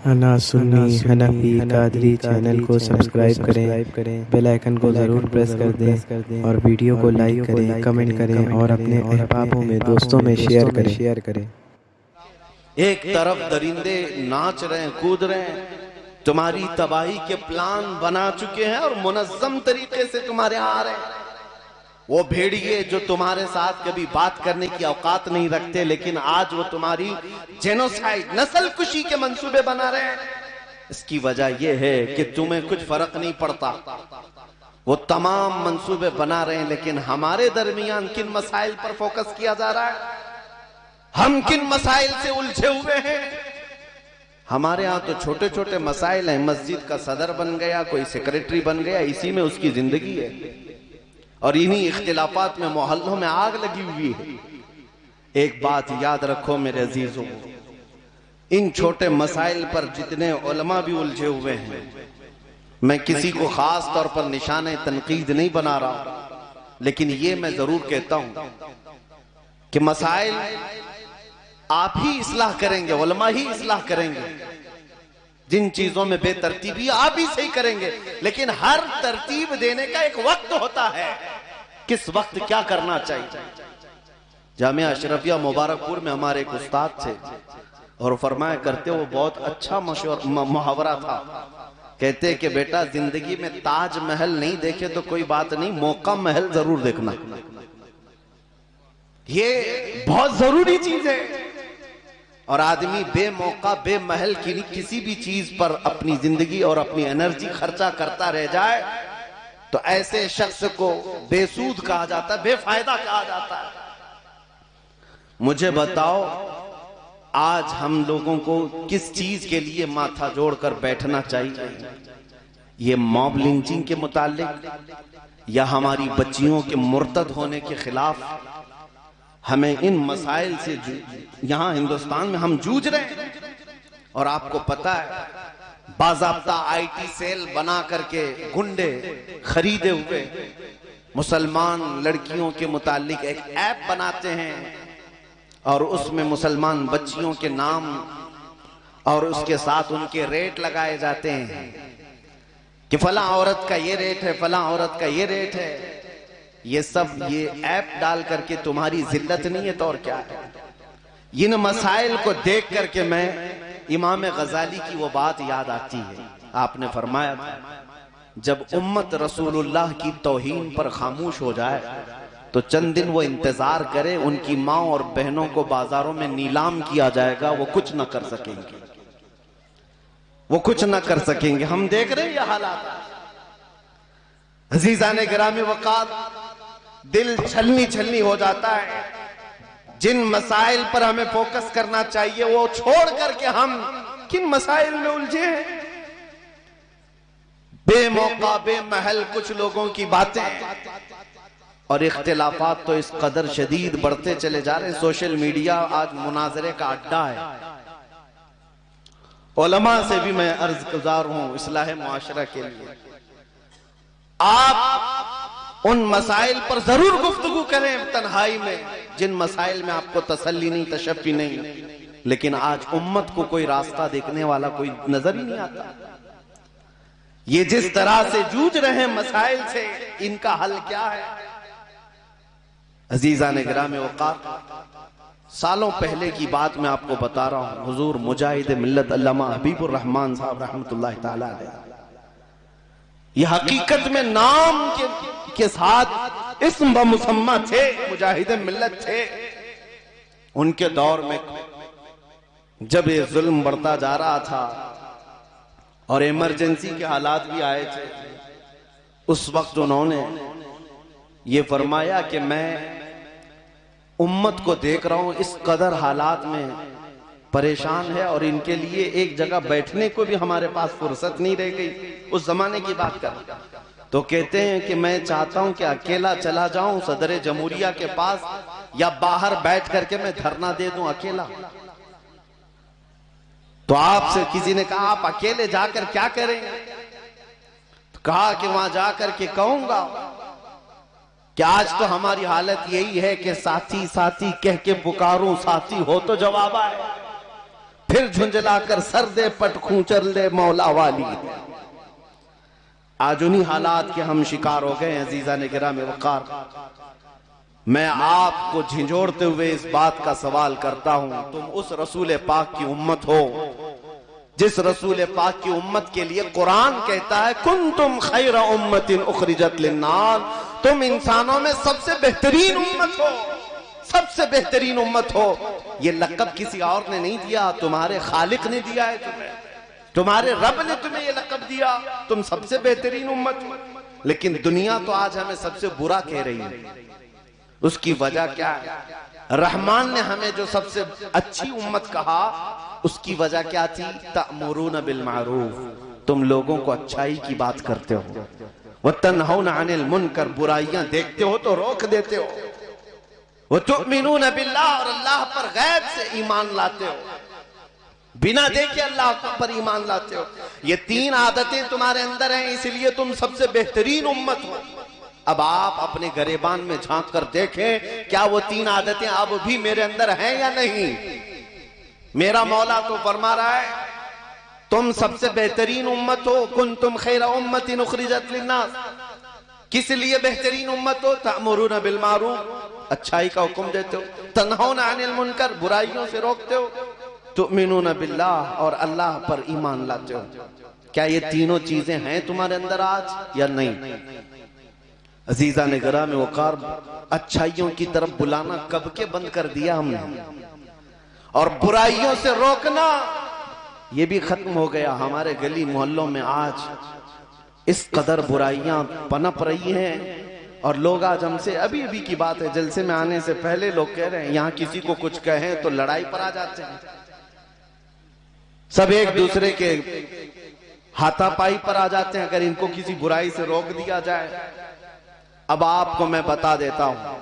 انا سنی حنفی قادری چینل کو سبسکرائب کریں، بیل آئیکن کو ضرور پریس کر دیں اور ویڈیو کو لائک کریں، کمنٹ کریں اور اپنے احبابوں میں دوستوں میں شیئر کریں۔ ایک طرف درندے ناچ رہے ہیں، کود رہے ہیں، تمہاری تباہی کے پلان بنا چکے ہیں اور منظم طریقے سے تمہارے آ رہے ہیں۔ وہ بھیڑیے جو تمہارے ساتھ کبھی بات کرنے کی اوقات نہیں رکھتے، لیکن آج وہ تمہاری جینوسائیڈ نسل کشی کے منصوبے بنا رہے ہیں۔ اس کی وجہ یہ ہے کہ تمہیں کچھ فرق نہیں پڑتا۔ وہ تمام منصوبے بنا رہے ہیں، لیکن ہمارے درمیان کن مسائل پر فوکس کیا جا رہا ہے؟ ہم کن مسائل سے الجھے ہوئے ہیں؟ ہمارے ہاں تو چھوٹے چھوٹے مسائل ہیں، مسجد کا صدر بن گیا، کوئی سیکریٹری بن گیا، اسی میں اس کی زندگی ہے، اور انہی اختلافات میں محلوں میں آگ لگی ہوئی ہے۔ ایک بات یاد رکھو میرے عزیزوں، ان چھوٹے مسائل پر جتنے علماء بھی الجھے ہوئے ہیں، میں کسی کو خاص طور پر نشانہ تنقید نہیں بنا رہا، لیکن یہ میں ضرور کہتا ہوں کہ مسائل آپ ہی اصلاح کریں گے، علماء ہی اصلاح کریں گے۔ جن چیزوں میں بے ترتیبی آپ ہی صحیح کریں گے، لیکن ہر ترتیب دینے کا ایک وقت ہوتا ہے، کس وقت کیا کرنا چاہیے۔ جامعہ اشرفیہ مبارک پور میں ہمارے ایک استاد تھے اور فرمایا کرتے، وہ بہت اچھا محاورہ تھا، کہتے کہ بیٹا زندگی میں تاج محل نہیں دیکھے تو کوئی بات نہیں، موقع محل ضرور دیکھنا، یہ بہت ضروری چیز ہے۔ اور آدمی بے موقع بے محل کی کسی بھی چیز پر اپنی زندگی اور اپنی انرجی خرچہ کرتا رہ جائے تو ایسے شخص کو بے سود کہا جاتا ہے، بے فائدہ کہا جاتا ہے۔ مجھے بتاؤ آج ہم لوگوں کو کس چیز کے لیے ماتھا جوڑ کر بیٹھنا چاہیے؟ یہ موب لنچنگ کے متعلق یا ہماری بچیوں کے مرتد ہونے کے خلاف؟ ہمیں ان مسائل سے یہاں ہندوستان میں ہم جوجھ رہے ہیں، اور آپ کو پتہ ہے باضابطہ آئی ٹی سیل بنا کر کے گنڈے خریدے ہوئے مسلمان لڑکیوں کے متعلق ایک ایپ بناتے ہیں، اور اس میں مسلمان بچیوں کے نام اور اس کے ساتھ ان کے ریٹ لگائے جاتے ہیں کہ فلاں عورت کا یہ ریٹ ہے، فلاں عورت کا یہ ریٹ ہے۔ یہ سب یہ ایپ ڈال کر کے تمہاری ذلت نہیں ہے تو اور کیا ہے؟ ان مسائل کو دیکھ کر کے میں امام غزالی کی وہ بات یاد آتی ہے، آپ نے فرمایا تھا جب امت رسول اللہ کی توہین پر خاموش ہو جائے تو چند دن وہ انتظار کرے، ان کی ماں اور بہنوں کو بازاروں میں نیلام کیا جائے گا، وہ کچھ نہ کر سکیں گے، وہ کچھ نہ کر سکیں گے۔ ہم دیکھ رہے ہیں یہ حالات۔ عزیزان گرامی وقار، دل چھلنی چھلنی ہو جاتا ہے۔ جن مسائل پر ہمیں فوکس کرنا چاہیے وہ چھوڑ کر کے ہم کن مسائل میں الجھے ہیں؟ بے موقع بے محل کچھ لوگوں کی باتیں اور اختلافات تو اس قدر شدید بڑھتے چلے جا رہے ہیں۔ سوشل میڈیا آج مناظرے کا اڈا ہے۔ علماء سے بھی میں عرض گزار ہوں اصلاح معاشرہ کے لیے، آپ ان مسائل پر ضرور گفتگو کریں تنہائی میں جن مسائل میں آپ کو تسلی نہیں، تشفی نہیں، لیکن آج امت کو کوئی راستہ دیکھنے والا کوئی نظر ہی نہیں آتا۔ یہ جس طرح سے جوجھ رہے ہیں مسائل سے، ان کا حل کیا ہے؟ عزیزان گرامی وقار، سالوں پہلے کی بات میں آپ کو بتا رہا ہوں، حضور مجاہد ملت علامہ حبیب الرحمن صاحب رحمت اللہ تعالیٰ علیہ، یہ حقیقت میں نام کے ساتھ اسم بمسمہ تھے، مجاہد ملت تھے۔ ان کے دور میں جب یہ ظلم بڑھتا جا رہا تھا اور ایمرجنسی کے حالات بھی آئے تھے، اس وقت انہوں نے یہ فرمایا کہ میں امت کو دیکھ رہا ہوں اس قدر حالات میں پریشان ہے، اور ان کے لیے ایک جگہ بیٹھنے کو بھی ہمارے پاس فرصت نہیں رہ گئی۔ اس زمانے کی بات کر تو کہتے ہیں کہ میں چاہتا ہوں کہ اکیلا چلا جاؤں صدر جمہوریہ کے پاس، یا باہر بیٹھ کر کے میں دھرنا دے دوں اکیلا۔ تو آپ سے کسی نے کہا آپ اکیلے جا کر کیا کریں؟ کہا کہ وہاں جا کر کے کہوں گا کہ آج تو ہماری حالت یہی ہے کہ ساتھی ساتھی کہہ کے پکاروں، ساتھی ہو تو جواب آئے، پھر جھنجلا کر سر دے پٹ کھونچر لے مولا والی ہے۔ آج انہی حالات کے ہم شکار ہو گئے ہیں عزیزان گرام وقار۔ میں آپ کو جھنجھوڑتے ہوئے اس بات کا سوال کرتا ہوں، تم اس رسول پاک کی امت ہو جس رسول پاک کی امت کے لیے قرآن کہتا ہے کنتم خیر امت اخرجت للناس، تم انسانوں میں سب سے بہترین امت ہو، سب سے بہترین امت ہو۔ یہ لقب کسی اور نے نہیں دیا، تمہارے خالق نے دیا ہے تمہیں، تمہارے رب نے تمہیں یہ لقب دیا، تم سب سے بہترین امت ہو۔ لیکن دنیا تو آج ہمیں سب سے برا کہہ رہی ہے۔ اس کی وجہ کیا ہے؟ رحمان نے ہمیں جو سب سے اچھی امت کہا، اس کی وجہ کیا تھی؟ تأمرون بالمعروف، تم لوگوں کو اچھائی کی بات کرتے ہو، وتنہون عن المنکر، برائیاں دیکھتے ہو تو روک دیتے ہو، وتؤمنون باللہ، اور اللہ پر غیب سے ایمان لاتے ہو، بنا دیکھے اللہ پر ایمان لاتے ہو۔ یہ تین عادتیں تمہارے اندر ہیں، اس لیے تم سب سے بہترین امت ہو۔ اب آپ اپنے گریبان میں جھانک کر دیکھیں، کیا وہ تین عادتیں اب بھی میرے اندر ہیں یا نہیں؟ میرا مولا تو فرما رہا ہے تم سب سے بہترین امت ہو، کنتم خیر امت اخرجت للناس۔ کس لیے بہترین امت ہو؟ تأمرون بالمعروف، اچھائی کا حکم دیتے ہو، تنہون عن المنکر، برائیوں سے روکتے ہو، تؤمنون باللہ، اور اللہ پر ایمان لاتے ہو۔ کیا یہ تینوں چیزیں ہیں تمہارے اندر آج یا نہیں؟ عزیزان گرامی وقار، اچھائیوں کی طرف بلانا کب کے بند کر دیا ہم نے، اور برائیوں سے روکنا یہ بھی ختم ہو گیا۔ ہمارے گلی محلوں میں آج اس قدر برائیاں پنپ رہی ہیں، اور لوگ آج ہم سے ابھی کی بات ہے، جلسے میں آنے سے پہلے لوگ کہہ رہے ہیں یہاں کسی کو کچھ کہیں تو لڑائی پر آ جاتے ہیں، سب ایک دوسرے کے ہاتھا پائی پر آ جاتے ہیں اگر ان کو کسی برائی سے روک دیا جائے۔ اب آپ کو میں بتا دیتا ہوں،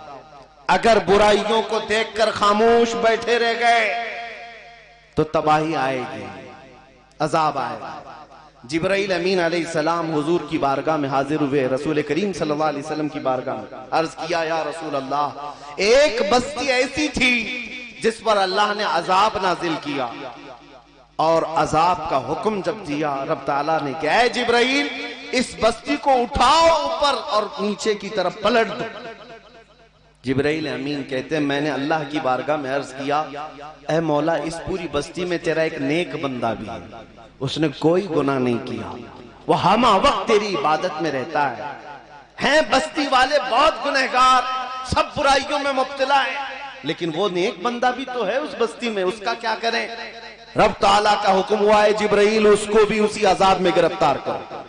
اگر برائیوں کو دیکھ کر خاموش بیٹھے رہ گئے تو تباہی آئے گی، عذاب آئے گا۔ جبرائیل امین علیہ السلام حضور کی بارگاہ میں حاضر ہوئے، رسول کریم صلی اللہ علیہ وسلم کی بارگاہ میں عرض کیا، یا رسول اللہ، ایک بستی ایسی تھی جس پر اللہ نے عذاب نازل کیا، اور عذاب کا حکم جب دیا رب تعالیٰ نے کہ اے جبرائیل اس بستی کو اٹھاؤ اوپر اور نیچے کی طرف پلٹ دو۔ جبرائیل امین کہتے ہیں میں نے اللہ کی بارگاہ میں عرض کیا، اے مولا اس پوری بستی میں تیرا ایک نیک بندہ بھی ہے، اس نے کوئی گناہ نہیں کیا، وہ ہمہ وقت تیری عبادت میں رہتا ہے۔ ہیں بستی والے بہت گنہگار، سب برائیوں میں مبتلا ہیں، لیکن وہ نیک بندہ بھی تو ہے اس بستی میں، اس کا کیا کریں؟ رب تعالیٰ کا حکم ہوا ہے جبرائیل اس کو بھی اسی عذاب میں گرفتار کرو۔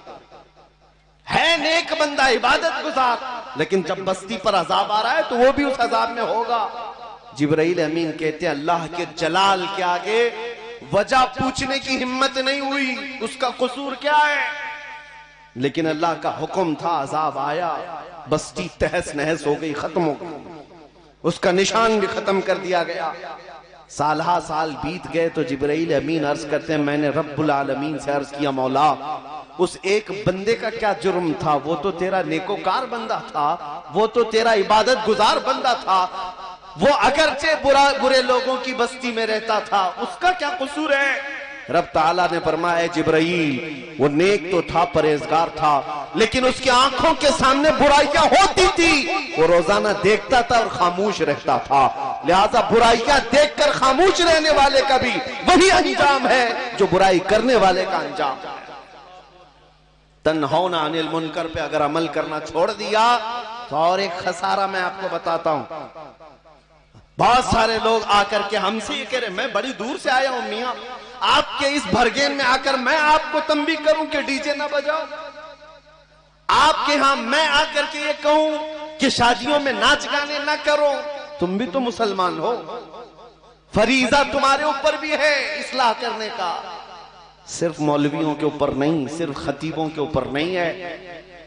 ہے نیک بندہ، عبادت گزار، لیکن جب بستی پر عذاب آ رہا ہے تو وہ بھی اس عذاب میں ہوگا۔ جبرائیل امین کہتے ہیں اللہ کے جلال کے آگے وجہ پوچھنے کی ہمت نہیں ہوئی، اس کا قصور کیا ہے؟ لیکن اللہ کا حکم تھا، عذاب آیا، بستی تہس نہس ہو گئی، ختم ہو گئی، اس کا نشان بھی ختم کر دیا گیا۔ سالہ سال بیت گئے تو جبرائیل امین عرض کرتے ہیں میں نے رب العالمین سے عرض کیا، مولا اس ایک بندے کا کیا جرم تھا؟ وہ تو تیرا نیکوکار بندہ تھا، وہ تو تیرا عبادت گزار بندہ تھا، وہ اگرچہ برے لوگوں کی بستی میں رہتا تھا، اس کا کیا قصور ہے؟ رب تعالیٰ نے فرمایا جبرائیل وہ نیک تو تھا، پرہیزگار تھا، لیکن اس کی آنکھوں کے سامنے برائیاں ہوتی تھی، وہ روزانہ دیکھتا تھا اور خاموش رہتا تھا، لہذا برائیاں دیکھ کر خاموش رہنے والے کا بھی وہی انجام ہے جو برائی کرنے والے کا انجام ہے۔ تنہون عن المنکر پہ اگر عمل کرنا چھوڑ دیا تو اور ایک خسارہ میں آپ کو بتاتا ہوں۔ بہت سارے لوگ آ کر کے ہم سے یہ کہہ رہے میں بڑی دور سے آیا ہوں میاں، آپ کے اس بھرگین میں آ کر میں آپ کو تنبیہ کروں کہ ڈی جے نہ بجاؤ، آپ کے ہاں میں آ کر کے یہ کہوں کہ شادیوں میں ناچ گانے نہ کرو، تم بھی تو مسلمان ہو، فریضہ تمہارے اوپر بھی ہے اصلاح کرنے کا، صرف مولویوں کے اوپر نہیں، صرف خطیبوں کے اوپر نہیں ہے،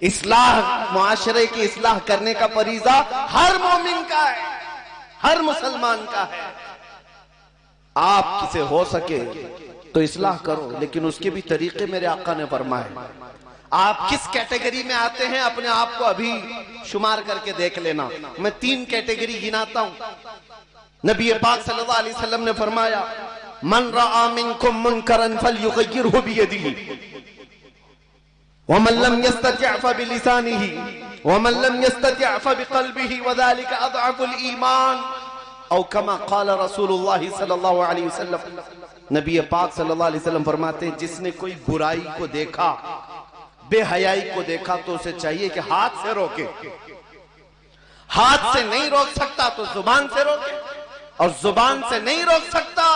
اصلاح معاشرے کی اصلاح کرنے کا فریضہ ہر مومن کا ہے، ہر مسلمان کا ہے۔ آپ کسے ہو سکے تو اصلاح کرو، لیکن اس کے بھی طریقے میرے آقا نے فرمائے۔ آپ کس کیٹیگری میں آتے ہیں اپنے آپ کو ابھی شمار کر کے دیکھ لینا۔ میں 3 کیٹیگری گناتا ہوں۔ نبی پاک صلی اللہ علیہ وسلم نے فرمایا من رأى منكم منكرا فليغيره بيده ومن لم يستطع فبلسانه ومن لم يستطع فبقلبه وذلك اضعف الایمان او كما قال رسول اللہ صلی اللہ علیہ وسلم. نبی پاک صلی اللہ علیہ وسلم فرماتے ہیں جس نے کوئی برائی کو دیکھا، بے حیائی کو دیکھا، تو اسے چاہیے کہ ہاتھ سے روکے. ہاتھ سے نہیں روک سکتا تو زبان سے روکے، اور زبان سے نہیں روک سکتا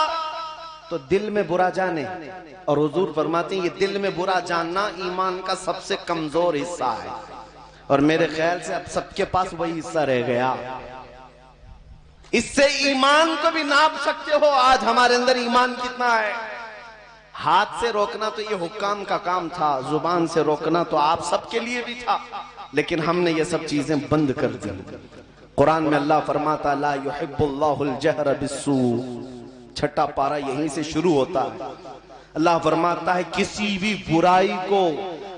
تو دل میں برا جانے. اور حضور فرماتے ہیں یہ دل میں برا جاننا ایمان کا سب سے کمزور حصہ ہے، اور میرے خیال سے اب سب کے پاس وہی حصہ رہ گیا. اس سے ایمان کو بھی ناپ سکتے ہو آج ہمارے اندر ایمان کتنا ہے. ہاتھ سے روکنا تو یہ حکام کا کام تھا، زبان سے روکنا تو آپ سب کے لیے بھی تھا، لیکن ہم نے یہ سب چیزیں بند کر دی. قرآن میں اللہ فرماتا لا يحب اللہ الجہر بالسوء، چھٹا پارہ یہیں سے شروع ہوتا ہے. اللہ فرماتا ہے کسی بھی برائی کو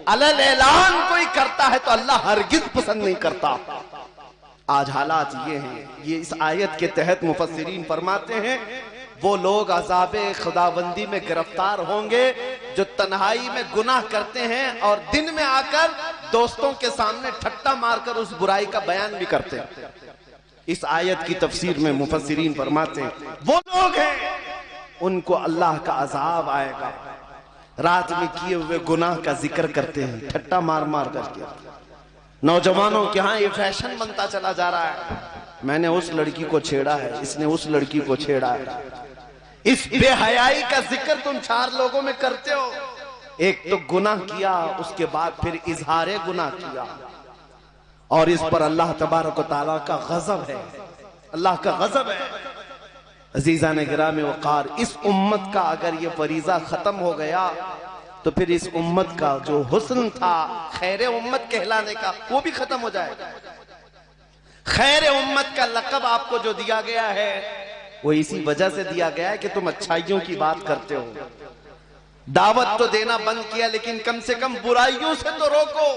علل اعلان کوئی کرتا ہے تو اللہ ہرگز پسند نہیں کرتا. آج حالات یہ ہیں، یہ اس آیت کے تحت مفسرین فرماتے ہیں وہ لوگ عذاب خداوندی میں گرفتار ہوں گے جو تنہائی میں گناہ کرتے ہیں اور دن میں آ کر دوستوں کے سامنے ٹھٹا مار کر اس برائی کا بیان بھی کرتے ہیں. اس آیت کی تفسیر میں مفسرین فرماتے ہیں وہ لوگ ہیں ان کو اللہ کا عذاب آئے گا، رات میں کیے ہوئے گناہ کا ذکر کرتے ہیں ٹھٹا مار مار کر کے. نوجوانوں کے ہاں یہ فیشن بنتا چلا جا رہا ہے، میں نے اس لڑکی کو چھیڑا ہے، اس نے اس لڑکی کو چھیڑا ہے. اس بے حیائی کا ذکر تم چار لوگوں میں کرتے ہو. ایک تو گناہ کیا، اس کے بعد پھر اظہار گناہ کیا، اور اس پر اللہ تبارک و تعالیٰ کا غضب ہے، اللہ کا غضب ہے. عزیزان گرامی وقار، اس امت کا اگر یہ فریضہ ختم ہو گیا تو پھر اس امت کا جو حسن تھا خیر امت کہلانے کا وہ بھی ختم ہو جائے گا. خیر امت کا لقب آپ کو جو دیا گیا ہے وہ اسی وجہ سے دیا گیا ہے کہ تم اچھائیوں کی بات کرتے ہو. دعوت تو دینا بند کیا لیکن کم سے کم برائیوں سے تو روکو.